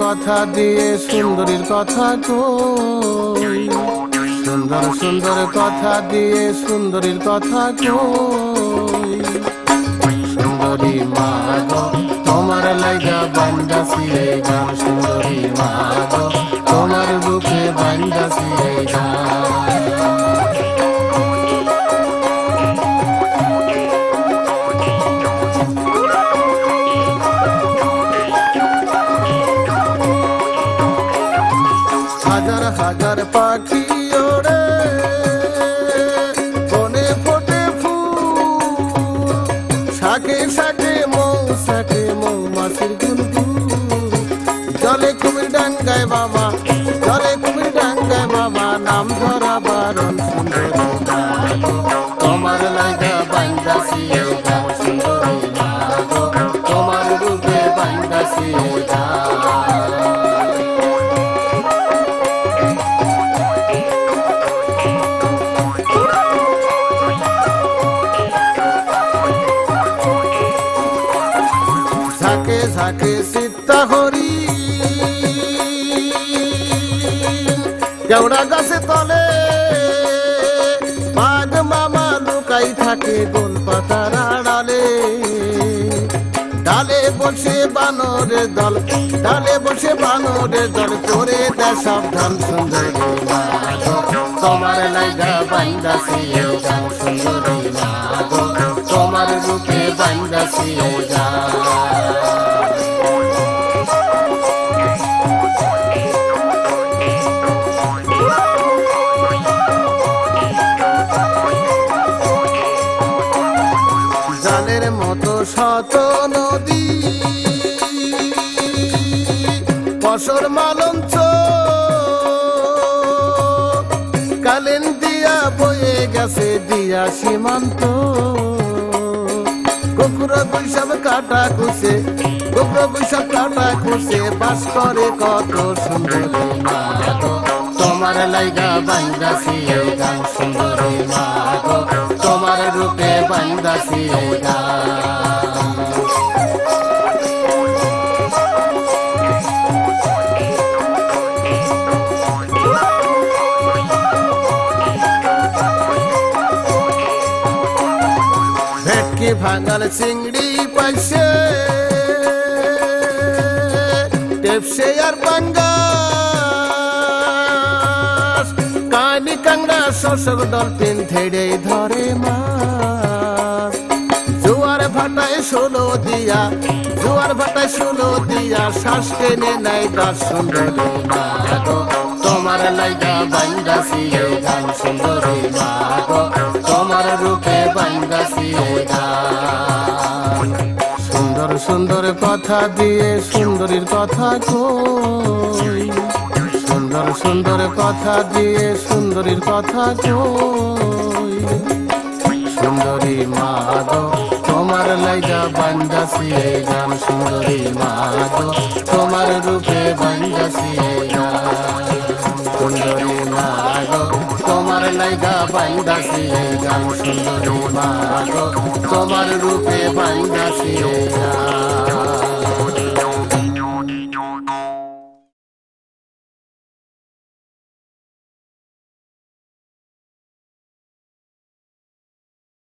কথা দিয়ে সুন্দরীর কথা কই, সুন্দর সুন্দর কথা দিয়ে সুন্দরীর কথা কই। সুন্দরী মা গো তোমার লাইগা বান্দাছি এই গান, সুন্দরী মা গো তোমার বুকে বান্দাছি এই গান। হাজার হাজার পাখি ওড়ে বনে ফোটে ফুল, শাকে শাকে মৌমাছির গুনগুন। জলে কুমির ডাঙ্গায় মামা, জলে কুমির ডাঙ্গায় মামা, নাম ধরা বারণ। সুন্দরী মা গো তোমার লাইগা বান্দাছি এই গান, সুন্দরী মা গো তোমার রূপে বান্দাছি এই গান। ঝাঁকে ঝাঁকে সীতা হরি কেওড়া গাছে তলে, বাঘ মামা লুকাই থাকে গোল পাতার আড়ালে। ডালে বসে বানরের দল, ডালে বসে বানরের দল, করে দেয় সাবধান। সুন্দরী মা গো তোমার লাইগা বান্দাছি এই গান, সুন্দরী মা গো তোমার রূপে বান্দাছি এই গান। জালের মতো শত নদী ফসর মালঞ্চ, কালেন দিয়া বয়ে গেছে দিয়া সীমান্ত। কুকুর বৈশাখ কাটা খুশে, কুকুর বৈশাখ কাটা খুশে, বাস করে কত। সুন্দরী মা গো তোমার লাইগা বান্দাছি এই গান, সুন্দরী মা গো তোমার রূপে বান্দাছি এই গান। ভেটকি ভাঙাল চিংড়ি পাইছে, টেপসে আর পাঙ্গাস, কানি কাংড়া শোষক ডলফিন ধেড়ে ধরে মাছ। জোয়ার ভাটায় ষোলো দিয়া, জোয়ার ভাটায় ষোলো দিয়া, শ্বাস টেনে নেয় গাছ। সুন্দরী মা গো তোমার লাইগা বান্দাছি এই গান, সুন্দরী মা গো তোমার রূপে বান্দাছি এই গান। সুন্দর সুন্দর কথা দিয়ে সুন্দরীর কথা কই, সুন্দর সুন্দর কথা দিয়ে সুন্দরীর কথা কই। সুন্দরী মা গো তোমার লাইগা বান্দাছি এই গান, সুন্দরী মা গো তোমার রূপে বান্দাছি এই গান। সুন্দরী মা গো তোমার লাইগা বান্দাছি এই গান, সুন্দরী মা গো তোমার রূপে বান্দাছি এই গান।